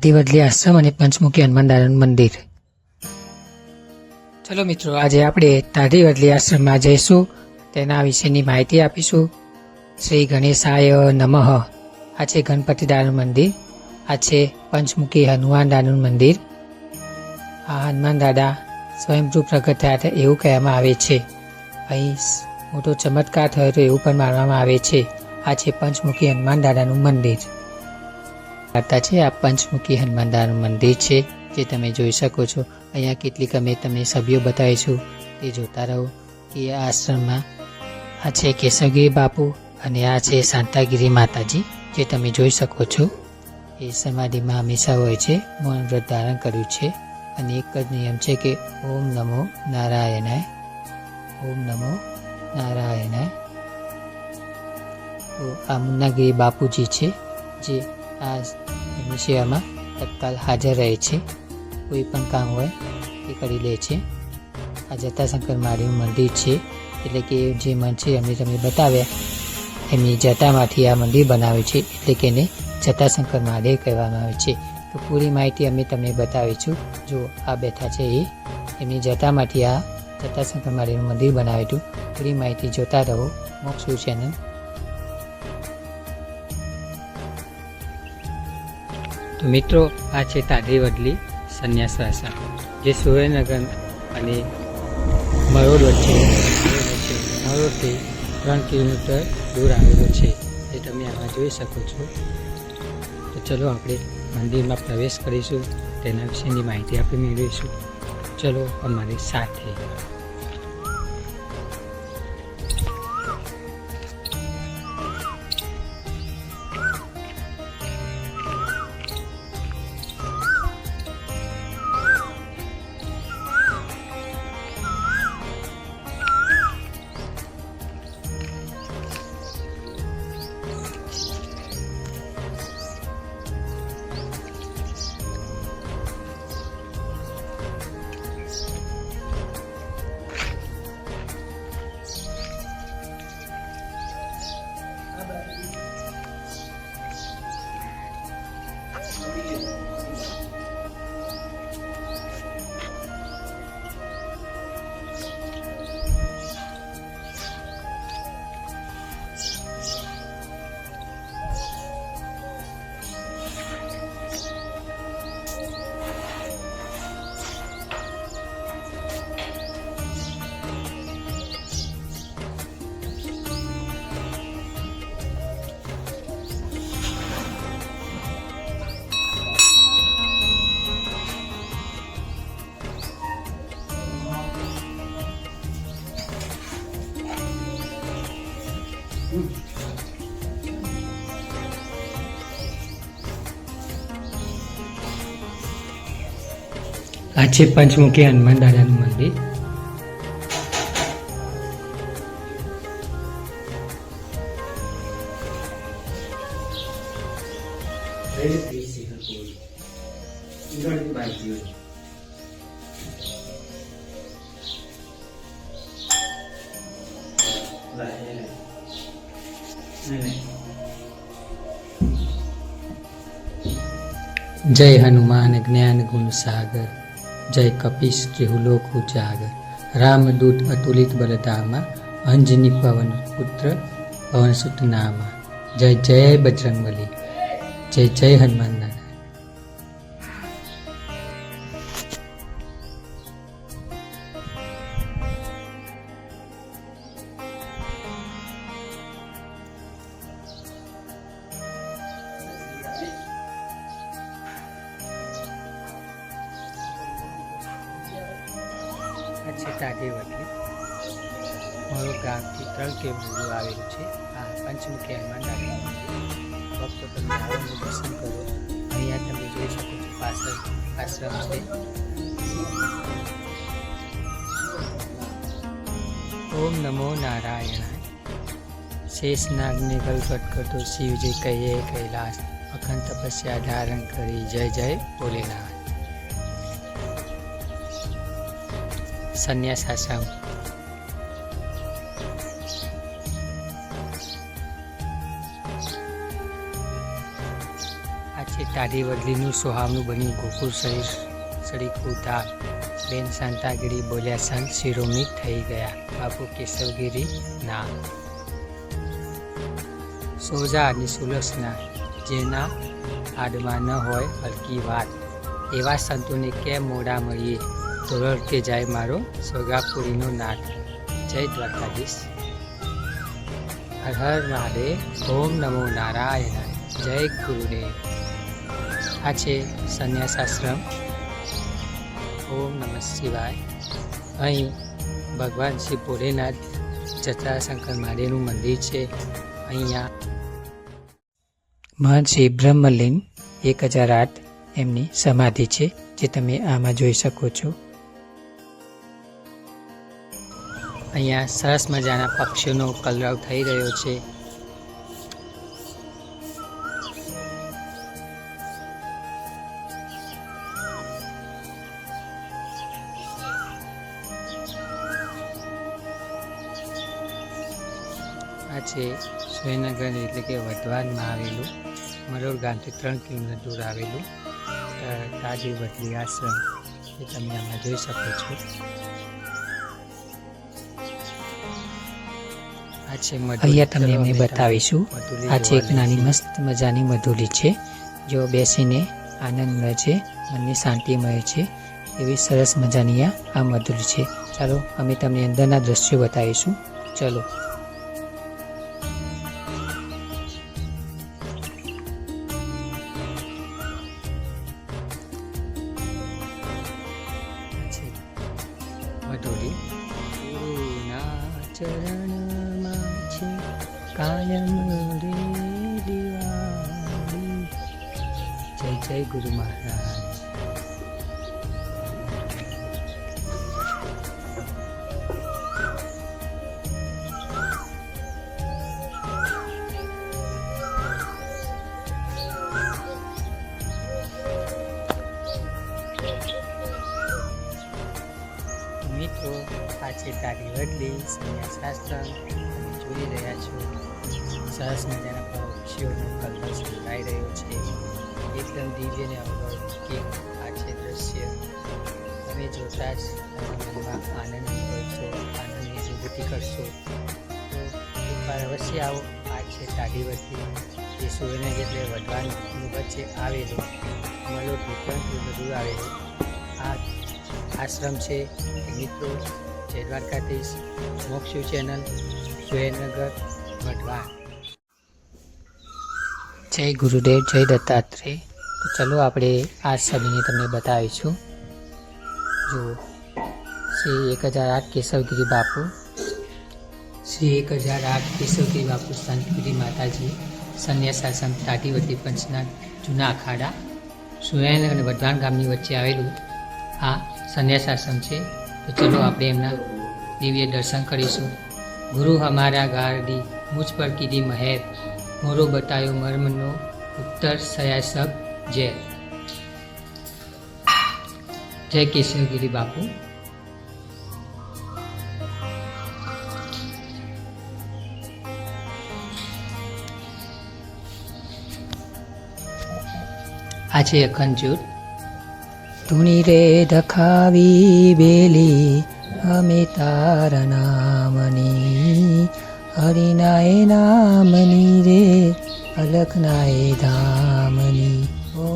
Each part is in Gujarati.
દાઢીવડલી આશ્રમ અને પંચમુખી હનુમાન દાદાનું મંદિર. ચલો મિત્રો, આજે આપણે દાઢીવડલી આશ્રમમાં જઈશું, તેના વિશેની માહિતી આપીશું. શ્રી ગણેશાય નમઃ. આ છે ગણપતિ દાદાનું મંદિર. આ છે પંચમુખી હનુમાન દાદાનું મંદિર. આ હનુમાન દાદા સ્વયંભૂ પ્રગટ થયા હતા એવું કહેવામાં આવે છે. અહીં મોટો ચમત્કાર થયો હતો એવું પણ માનવામાં આવે છે. આ છે પંચમુખી હનુમાન દાદાનું મંદિર. વાર્તા છે આ પંચમુખી હનુમાન દાદાનું મંદિર છે, જે તમે જોઈ શકો છો. અહીંયા કેટલીક અમે તમને સભ્યો બતાવીશું, તે જોતા રહો. કે આ આશ્રમમાં આ છે કેશવગીરી બાપુ અને આ છે શાંતાગીરી માતાજી, જે તમે જોઈ શકો છો. એ સમાધિમાં હંમેશા હોય છે, મૌન વ્રત ધારણ કર્યું છે અને એક જ નિયમ છે કે ઓમ નમો નારાયણાય, ઓમ નમો નારાયણાય. તો આ મુન્નાગીરી બાપુજી છે, જે આ એમની સેવામાં તત્કાલ હાજર રહે છે. કોઈ પણ કામ હોય તે કરી લે છે. આ જટાશંકર મહાદેવનું મંદિર છે, એટલે કે જે મન છે એમને તમને બતાવ્યા, એમની જટામાંથી આ મંદિર બનાવ્યું છે, એટલે કે એને જટાશંકર મહાદેવ કહેવામાં આવે છે. તો પૂરી માહિતી અમે તમને બતાવીશું. જો આ બેઠા છે એ એમની જટામાંથી આ જટાશંકર મહાદેવનું મંદિર બનાવ્યું હતું. પૂરી માહિતી જોતા રહો મોક્ષુ ચેનલ. તો મિત્રો, આ છે દાઢીવડલી સંન્યાસ આશ્રમ, જે સુરેન્દ્રનગર અને મરોડ વચ્ચે મરોડથી 3 કિલોમીટર દૂર આવેલો છે, જે તમે આમાં જોઈ શકો છો. તો ચલો આપણે મંદિરમાં પ્રવેશ કરીશું, તેના વિશેની માહિતી આપણે મેળવીશું. ચલો અમારી સાથે. આ છે પંચમુખી હનુમાન દાદાનું મંદિર. જય હનુમાન જ્ઞાન ગુણ સાગર, જય કપીશ ત્રિહુલોક ઉજાગર. રામદૂત અતુલિત બલધામા, અંજની પવન પુત્ર પવન સુત નામા. જય જય બજરંગબલી, જય જય હનુમાન દાદા. આ છે દાઢીવડલી. મારું ગામથી 3 કિલોમીટર દૂર આવેલું છે. આ પંચમુખી હનુમાન દાદાનું મંદિર. ભક્તો તમે આવો અને દર્શન કરો. અહીંયા તમે જોઈ શકો છો પાછળ આશ્રમ છે. ઓમ નમો નારાયણાય. શેષનાગને ગલગટ કરતો શિવજી કહીએ કૈલાસ, અખંડ તપસ્યા ધારણ કરી જય જય ભોલેનાથ. સંન્યાસ આશ્રમ. આ છે છે ટાઢી વડલીનું સોહાવનું બન્યું ગોકુળ શરીર સળીકું ધાર. બેન શાંતાગીરી બોલ્યા સંત શિરોમણી થઈ ગયા બાપુ કેશવગીરી ના. સોજા નિસુલક્ષના જેના આડમાં ન હોય હલકી વાત, એવા સંતોને કેમ મોડા મળીએ ધોરણ કે જાય મારો સોગાપુરીનો નાથ. જય દ્વારકાધીશ. હર હર મહાદેવ. ઓમ નમો નારાયણ. જય ગુરુદેવ. આ છે સંન્યાસ આશ્રમ. ઓમ નમઃ શિવાય. અહીં ભગવાન શ્રી ભોલેનાથ જટાશંકર મહાદેવનું મંદિર છે. અહીંયા મહંત શ્રી બ્રહ્મલીન 1008 એમની સમાધિ છે, જે તમે આમાં જોઈ શકો છો. અહીંયા સરસ મજાના પક્ષીઓનો કલરવ થઈ રહ્યો છે. આ છે સુરેન્દ્રનગર એટલે કે વઢવાણમાં આવેલું, મરોડ ગામથી 3 કિલોમીટર દૂર આવેલું ટાઢી વડલી આશ્રમ, એ તમે આમાં જોઈ શકો છો. અહીંયા તમને અમે બતાવીશું. આ છે એક નાની મસ્ત મજાની મધુલી છે, જો બેસીને આનંદ મળે છે, મનની શાંતિ મળે છે, એવી સરસ મજાની આ મધુલી છે. ચાલો અમે તમને અંદરના દ્રશ્યો બતાવીશું. ચલો. મધુલી ગુરુના ચરણમાં છે કાયમ રે દિવાળી. જય જય ગુરુ મહારાજ. મિત્રો, આ છે ટાઢી વડલી સંન્યાસ આશ્રમ. તમે જોઈ રહ્યા છો સરસ મજાના પક્ષીઓનો કલર સંભળાઈ રહ્યો છે. એકદમ દિવ્ય ને અલૌકિક આ છે દ્રશ્ય. તમે જોતા જ તમારા મનમાં આનંદ કરશો, આનંદની અનુભૂતિ કરશો. તો એકવાર અવશ્ય આવો. આ છે ટાઢી વડલી, જે સુરેન્દ્રનગર એટલે વઢવાણની વચ્ચે આવેલું, મલોદથી 3 કિલોમીટર દૂર આવેલું આ આશ્રમ છે. મિત્રો, જય દ્વારકાધીશ. મોક્ષુ ચેનલ, સુરેન્દ્રનગર, વઢવાણ. જય ગુરુદેવ, જય દત્તાત્રેય. તો ચલો આપણે આ છબીને તમને બતાવીશું. જુઓ, શ્રી 1008 કેશવગીરી બાપુ, શ્રી 1008 કેશવગીરી બાપુ સંતગીરી માતાજી સંન્યાસ આશ્રમ ટાઢી વડલી પંચના જૂના અખાડા, સુરેન્દ્રનગર અને વઢવાણ ગામની વચ્ચે આવેલું આ સંન્યાસ આશ્રમ છે. તો ચલો આપણે એમના દિવ્ય દર્શન કરીશું. ગુરુ હમારા ગારડી મુझ પર કીધી મહેર, મોરો બતાયો મર્મનો ઉત્તર સયા સબ જય. જય કેશવગીરી બાપુ. આ છે અખંડ જ્યોત. તુની રે દખાવી બેલી અમે તારા નામની, હરિનાએ નામની રે અલખનાએ ધામની. ઓ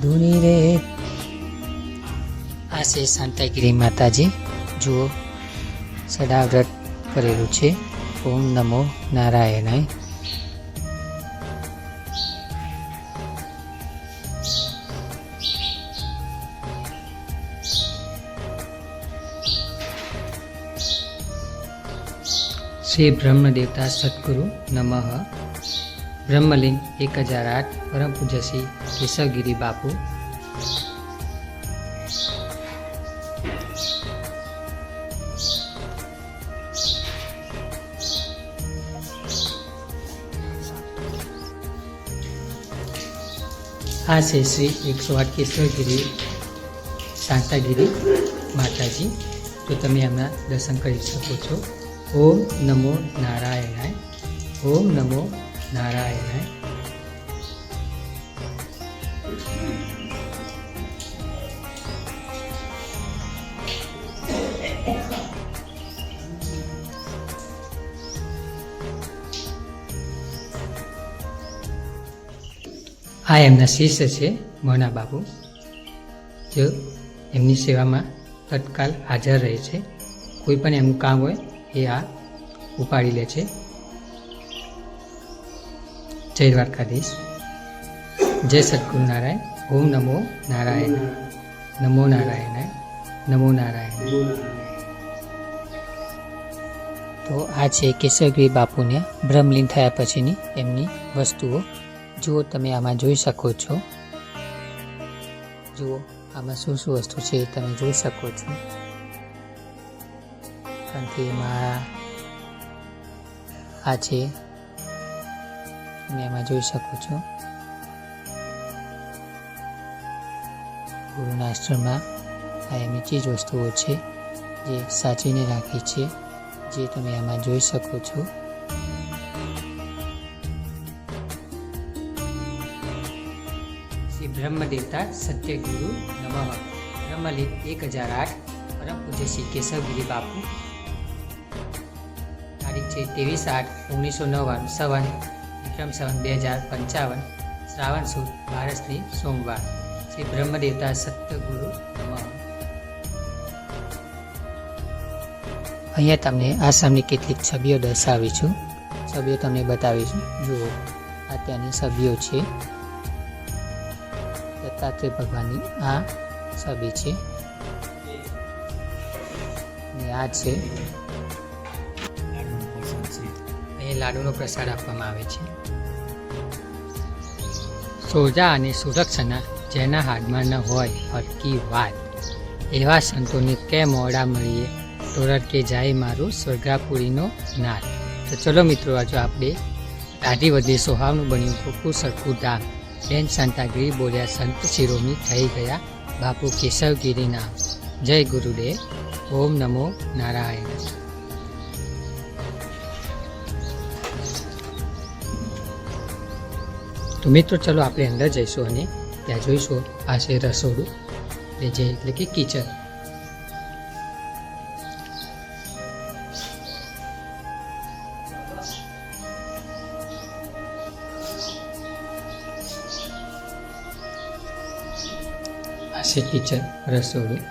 ધૂની રે. આ છે શાંતાગીરી માતાજી. જુઓ, સદાવ્રત કરેલું છે. ઓમ નમો નારાયણાય. શ્રી બ્રહ્મદેવતા સદગુરુ નમઃ. બ્રહ્મલીન 1008 પરમ પૂજ્ય શ્રી કેશવગીરી બાપુ. આ છે શ્રી 108 કેશવગીરી શાંતાગીરી માતાજી. તો તમે એમના દર્શન કરી શકો છો. ઓમ નમો નારાયણાય. ઓમ નમો નારાયણાય. આ એમના શિષ્ય છે મોના બાપુ, જો એમની સેવામાં તત્કાલ હાજર રહે છે. કોઈ પણ એમનું કામ હોય એ આ ઉપાડી લે છે. જય દ્વારકાધીશ. જય સદગુરુ નારાયણ. ઓમ નમો નારાયણ. નમો નારાયણ. નમો નારાયણ. તો આ છે કેશવગીરી બાપુને બ્રહ્મલીન થયા પછીની એમની વસ્તુઓ. જુઓ, તમે આમાં જોઈ શકો છો. જુઓ આમાં શું શું વસ્તુ છે એ તમે જોઈ શકો છો. કંઠીમાં આ છે, તમે એમાં જોઈ શકો છો. ગુરુના આશ્રમમાં આ એમની ચીજ વસ્તુઓ છે જે સાચવીને રાખી છે, જે તમે આમાં જોઈ શકો છો. શ્રી બ્રહ્મદેવતા સત્યગુરુ નમઃ. બ્રહ્મલીન 1008 પરમ પૂજ્ય શ્રી કેશવગીરી બાપુ. તારીખ છે 23/8/1999, સવન વિક્રમ સંવત 2055, શ્રાવણ સુદ 12ની સોમવાર. શ્રી બ્રહ્મદેવતા સત્યગુરુ નમઃ. અહીંયા તમને આસામની કેટલીક છબીઓ દર્શાવી છું. છબીઓ તમને બતાવીશું. જુઓ, આ ત્યાંની છબીઓ છે. દત્તાત્રેય ભગવાનની આ છબી છે અને આ છે અહીં લાડુનો પ્રસાદ આપવામાં આવે છે. સોજા અને સુરક્ષાના જેના હાથમાં ન હોય હરકી વાત, એવા સંતોને કે મોડા મળીએ તોરડ કે જાય મારું સ્વર્ગાપુરીનો નાદ. તો ચલો મિત્રો, આજે આપણે દાઢી વધે સોહાવનું બન્યું ગોકુળ સરખું ધામ. બેન શાંતાગીરી બોલ્યા સંત શિરોમણી થઈ ગયા બાપુ કેશવગીરી નામ. જય ગુરુદેવ. ઓમ નમો નારાયણ. તો મિત્રો ચલો આપણે અંદર જઈશું અને ત્યાં જોઈશું આ છે રસોડું, એટલે કે કિચન. આ છે કિચન, રસોડું.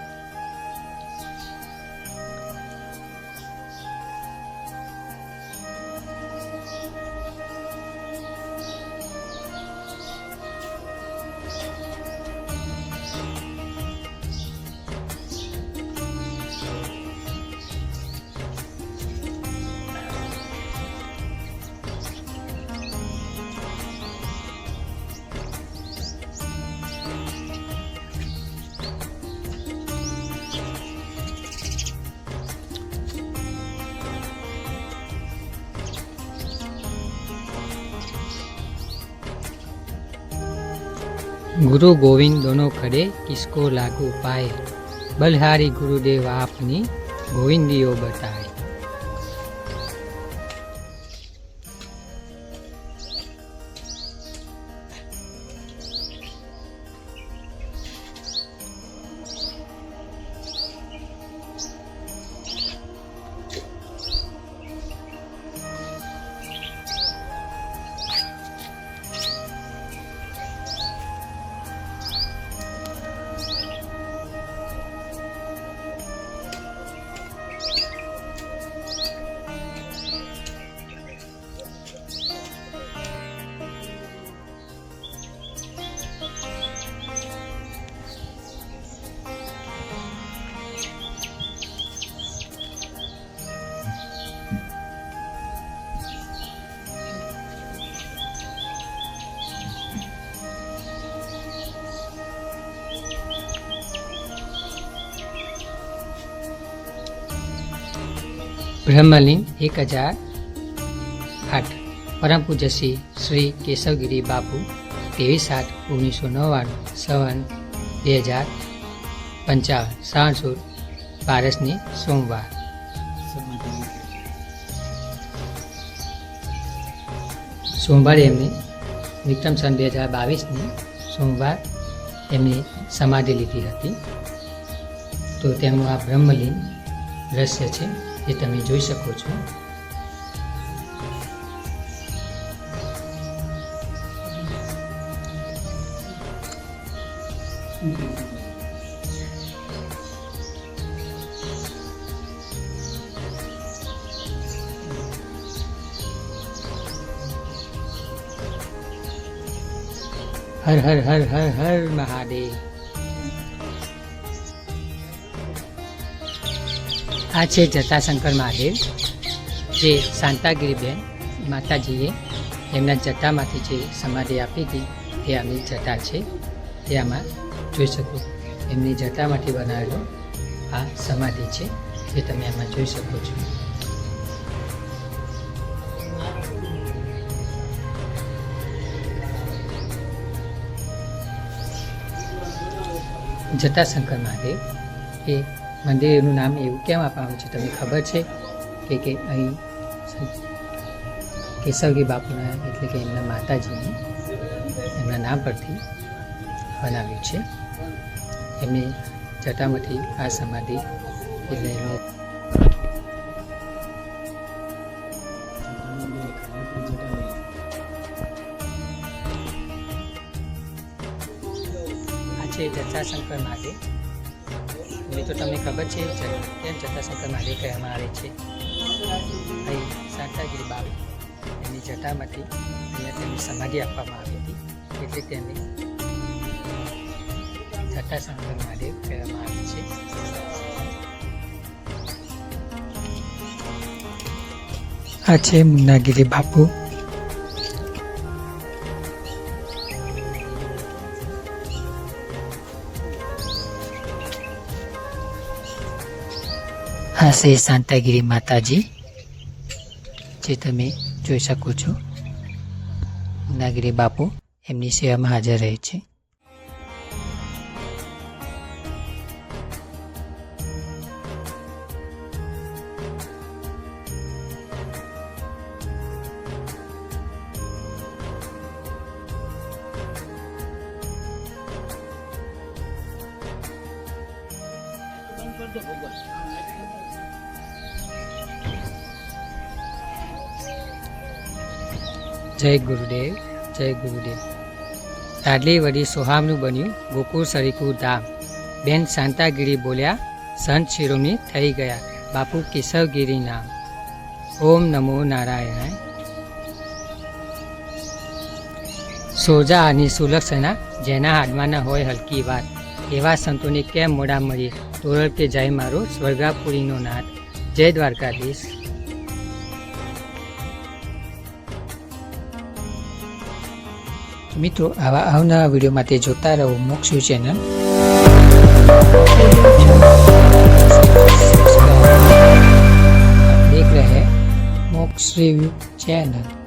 गुरु गोविंद दोनों खड़े किसको लागू पाए, बलहारी गुरुदेव आपनी गोविंदियो बताए. બ્રહ્મલીન 1008 પરમ પૂજ્ય શ્રી કેશવગીરી બાપુ 23/8/1999, સવન 2055, શ્રાવણ સુદ 12ની સોમવાર. સોમવારે એમની વિક્રમ સંવત 2022ની સોમવાર એમની સમાધિ લીધી હતી. તો તેમનું આ બ્રહ્મલીન દ્રશ્ય છે એ તમે જોઈ શકો છો. હર હર હર હર હર મહાદેવ. આ છે જટાશંકર મહાદેવ, જે શાંતાગીરીબેન માતાજીએ એમના જટામાંથી જે સમાધિ આપી હતી તે આમની જટા છે. તે આમાં જોઈ શકો. એમની જટામાંથી બનાવેલો આ સમાધિ છે જે તમે આમાં જોઈ શકો છો. જટાશંકર મહાદેવ એ મંદિરનું નામ એવું કેમ આપવામાં છે તમને ખબર છે કે અહીં કેશવગીરી બાપુના એટલે કે એમના માતાજીને એમના નામ પરથી બનાવ્યું છે. એમની જટામાંથી આ સમાધિ એટલે છે જટાશંકર મહાદેવ. તો તમને ખબર છે કેમ જટાશંકર મહાદેવ કહેવામાં આવે છે. અહીં શાંતાગીરી બાબુ એમની જટામાંથી અહીંયા તેમની સમાધિ આપવામાં આવી હતી એટલે તેને જટાશંકર મહાદેવ કહેવામાં આવે છે. આ છે મુન્નાગીરી બાપુ. આ છે શાંતાગીરી માતાજી જે તમે જોઈ શકો છો. મુન્નાગીરી બાપુ એમની સેવામાં હાજર રહે છે. જય ગુરુદેવ, જય ગુરુદેવ. તાડલી વડી સોહામનું બન્યું ગોકુળ સરીકું ધામ. બેન શાંતાગીરી બોલ્યા સંત શિરોમણી થઈ ગયા બાપુ કેશવગીરી નામ. ઓમ નમો નારાયણાય. સોજા અને સુલક્ષણા જેના હાથમાં ન હોય હલકી વાત, એવા સંતોને કેમ મોડા મળીએ. તોરલ કે જાય મારો સ્વર્ગાપુરીનો નાથ. જય દ્વારકાધીશ. મિત્રો આવા આવનારા વિડીયો માટે જોતા રહો મોક્ષ ચેનલ. देख रहे हैं मोक्ष रिव्यू चैनल.